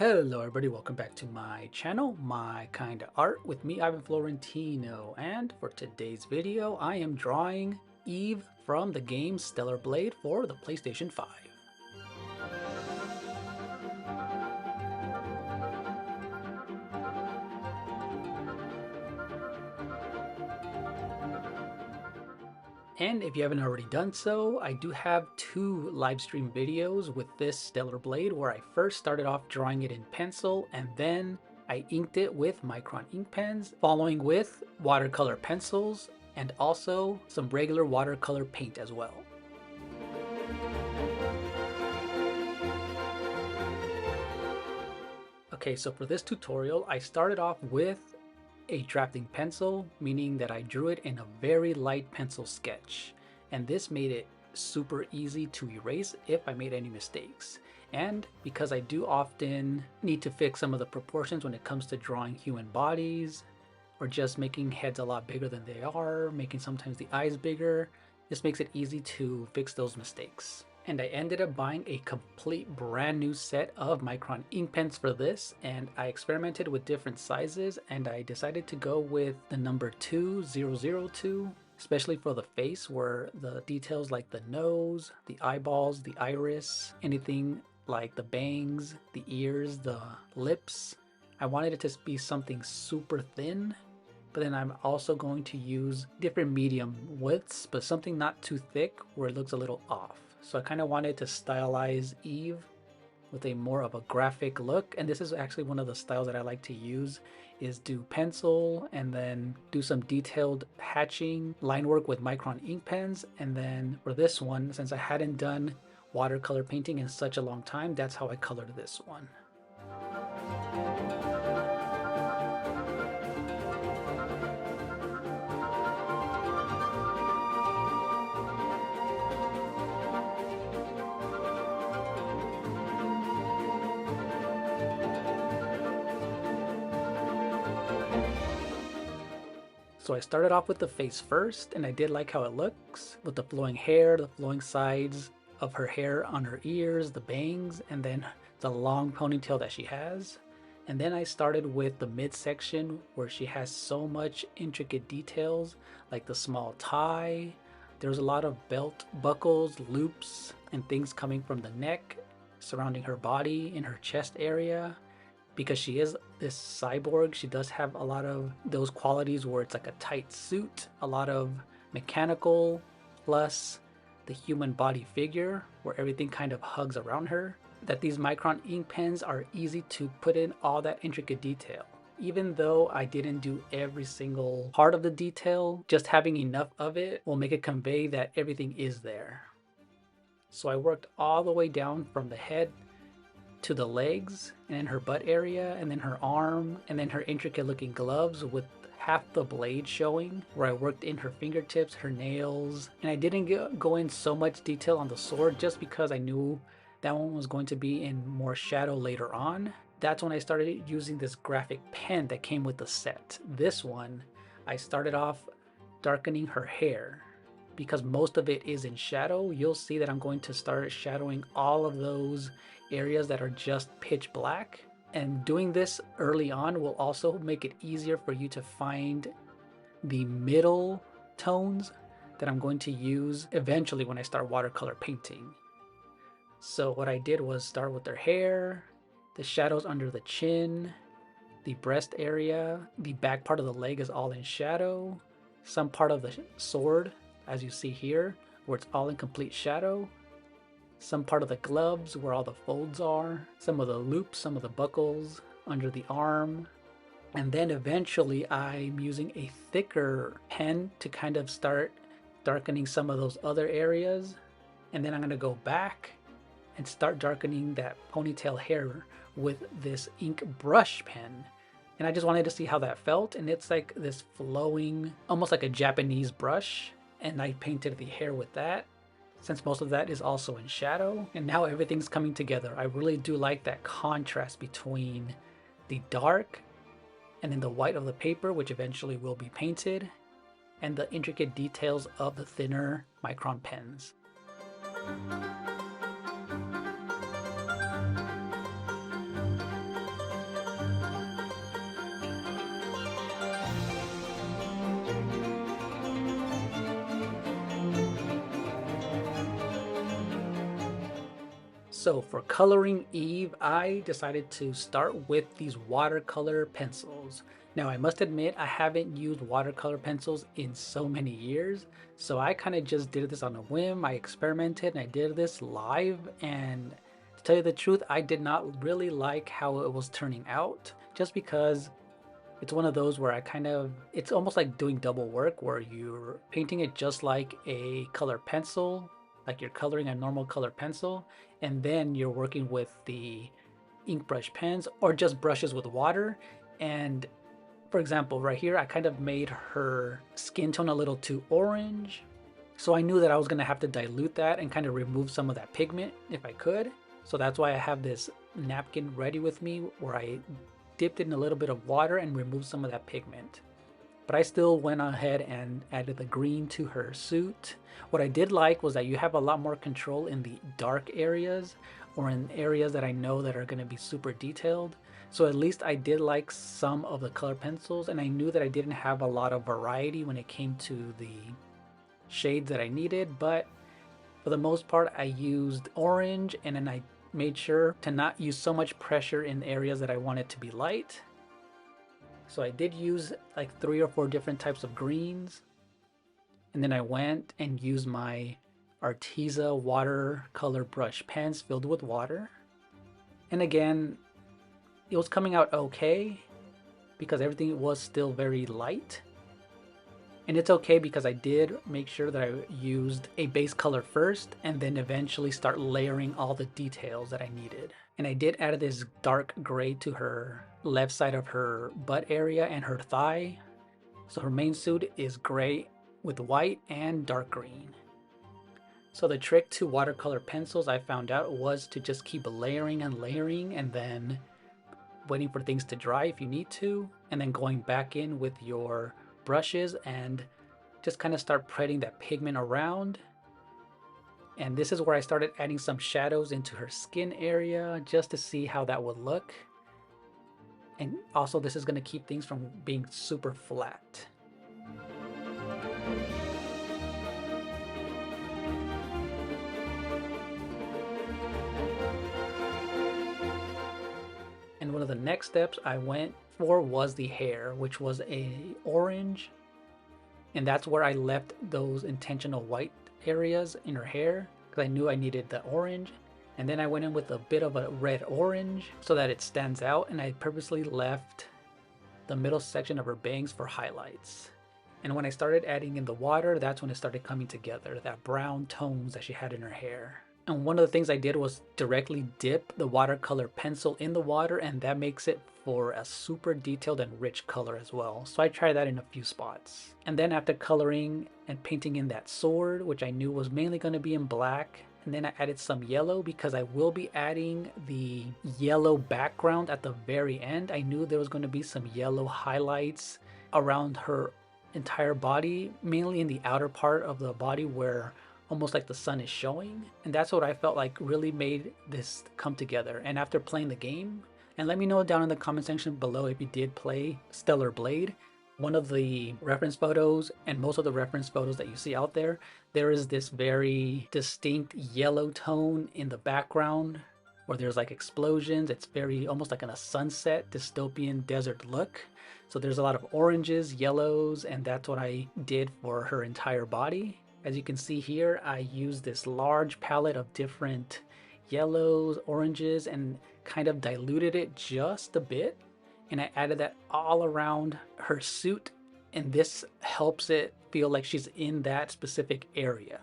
Hello everybody, welcome back to my channel, My Kinda Art, with me, Ivan Florentino. And for today's video, I am drawing Eve from the game Stellar Blade for the PlayStation 5. And if you haven't already done so, I do have two live stream videos with this Stellar Blade where I first started off drawing it in pencil and then I inked it with Micron ink pens, following with watercolor pencils and also some regular watercolor paint as well. Okay, so for this tutorial, I started off with a drafting pencil, meaning that I drew it in a very light pencil sketch. And this made it super easy to erase if I made any mistakes. And because I do often need to fix some of the proportions when it comes to drawing human bodies, or just making heads a lot bigger than they are, making sometimes the eyes bigger, this makes it easy to fix those mistakes. And I ended up buying a complete brand new set of Micron ink pens for this, and I experimented with different sizes and I decided to go with the number 2002, especially for the face where the details like the nose, the eyeballs, the iris, anything like the bangs, the ears, the lips. I wanted it to be something super thin, but then I'm also going to use different medium widths, but something not too thick where it looks a little off. So I kind of wanted to stylize Eve with a more of a graphic look, and this is actually one of the styles that I like to use, is do pencil and then do some detailed hatching line work with Micron ink pens. And then for this one, since I hadn't done watercolor painting in such a long time, that's how I colored this one. So I started off with the face first, and I did like how it looks with the flowing hair, the flowing sides of her hair on her ears, the bangs, and then the long ponytail that she has. And then I started with the midsection where she has so much intricate details like the small tie. There's a lot of belt buckles, loops, and things coming from the neck surrounding her body in her chest area. Because she is this cyborg, she does have a lot of those qualities where it's like a tight suit, a lot of mechanical, plus the human body figure where everything kind of hugs around her. That these Micron ink pens are easy to put in all that intricate detail. Even though I didn't do every single part of the detail, just having enough of it will make it convey that everything is there. So I worked all the way down from the head to the legs, and then her butt area, and then her arm, and then her intricate looking gloves with half the blade showing, where I worked in her fingertips, her nails. And I didn't go in so much detail on the sword just because I knew that one was going to be in more shadow later on. That's when I started using this graphic pen that came with the set. This one, I started off darkening her hair. Because most of it is in shadow, you'll see that I'm going to start shadowing all of those areas that are just pitch black. And doing this early on will also make it easier for you to find the middle tones that I'm going to use eventually when I start watercolor painting. So what I did was start with her hair, the shadows under the chin, the breast area, the back part of the leg is all in shadow, some part of the sword, as you see here, where it's all in complete shadow, some part of the gloves where all the folds are, some of the loops, some of the buckles under the arm. And then eventually I'm using a thicker pen to kind of start darkening some of those other areas. And then I'm going to go back and start darkening that ponytail hair with this ink brush pen. And I just wanted to see how that felt. And it's like this flowing, almost like a Japanese brush. And I painted the hair with that, since most of that is also in shadow. And now everything's coming together. I really do like that contrast between the dark and then the white of the paper, which eventually will be painted, and the intricate details of the thinner Micron pens. So for coloring Eve, I decided to start with these watercolor pencils. Now I must admit I haven't used watercolor pencils in so many years, so I kind of just did this on a whim. I experimented and I did this live, and to tell you the truth, I did not really like how it was turning out, just because it's one of those where it's almost like doing double work where you're painting it just like a color pencil, like you're coloring a normal color pencil, and then you're working with the ink brush pens or just brushes with water. And for example, right here, I kind of made her skin tone a little too orange. So I knew that I was gonna have to dilute that and kind of remove some of that pigment if I could. So that's why I have this napkin ready with me where I dipped it in a little bit of water and removed some of that pigment. But I still went ahead and added the green to her suit. What I did like was that you have a lot more control in the dark areas or in areas that I know that are going to be super detailed. So at least I did like some of the color pencils, and I knew that I didn't have a lot of variety when it came to the shades that I needed, but for the most part I used orange, and then I made sure to not use so much pressure in areas that I wanted to be light. So I did use like 3 or 4 different types of greens. And then I went and used my Arteza watercolor brush pens filled with water. And again, it was coming out okay because everything was still very light. And it's okay because I did make sure that I used a base color first and then eventually start layering all the details that I needed. And I did add this dark gray to her left side of her butt area and her thigh. So her main suit is gray with white and dark green. So the trick to watercolor pencils, I found out, was to just keep layering and layering and then waiting for things to dry if you need to, and then going back in with your brushes and just kind of start spreading that pigment around. And this is where I started adding some shadows into her skin area just to see how that would look. And also this is going to keep things from being super flat. And one of the next steps I went for was the hair, which was a orange. And that's where I left those intentional white areas in her hair because I knew I needed the orange. And then I went in with a bit of a red orange so that it stands out, and I purposely left the middle section of her bangs for highlights. And when I started adding in the water, that's when it started coming together, that brown tones that she had in her hair. And one of the things I did was directly dip the watercolor pencil in the water, and that makes it for a super detailed and rich color as well. So I tried that in a few spots. And then after coloring and painting in that sword, which I knew was mainly going to be in black, and then I added some yellow because I will be adding the yellow background at the very end. I knew there was going to be some yellow highlights around her entire body, mainly in the outer part of the body where almost like the sun is showing. And that's what I felt like really made this come together. And after playing the game, and let me know down in the comment section below if you did play Stellar Blade. One of the reference photos and most of the reference photos that you see out there, there is this very distinct yellow tone in the background where there's like explosions. It's very almost like in a sunset dystopian desert look. So there's a lot of oranges, yellows, and that's what I did for her entire body. As you can see here, I used this large palette of different yellows, oranges, and kind of diluted it just a bit. And I added that all around her suit, and this helps it feel like she's in that specific area.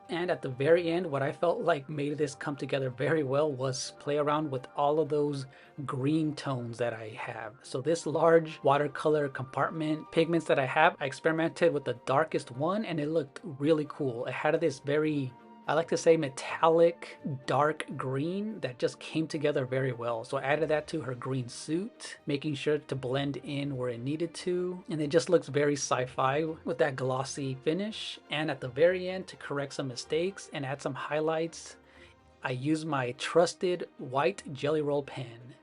And at the very end, what I felt like made this come together very well was play around with all of those green tones that I have. So this large watercolor compartment pigments that I have, I experimented with the darkest one and it looked really cool. It had this very, I like to say, metallic dark green that just came together very well. So I added that to her green suit, making sure to blend in where it needed to. And it just looks very sci-fi with that glossy finish. And at the very end, to correct some mistakes and add some highlights, I used my trusted white Jelly Roll pen.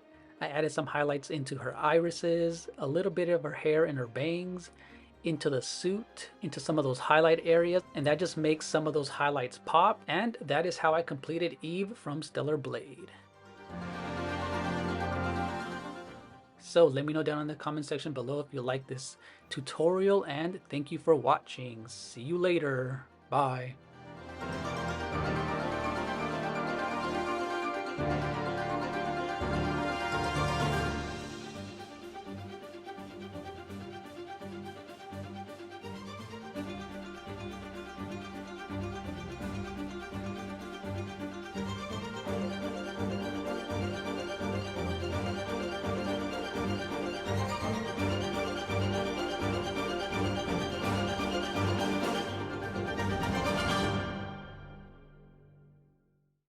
I added some highlights into her irises, a little bit of her hair and her bangs, into the suit, into some of those highlight areas, and that just makes some of those highlights pop. And that is how I completed Eve from Stellar Blade. So let me know down in the comment section below if you like this tutorial, and thank you for watching. See you later. Bye.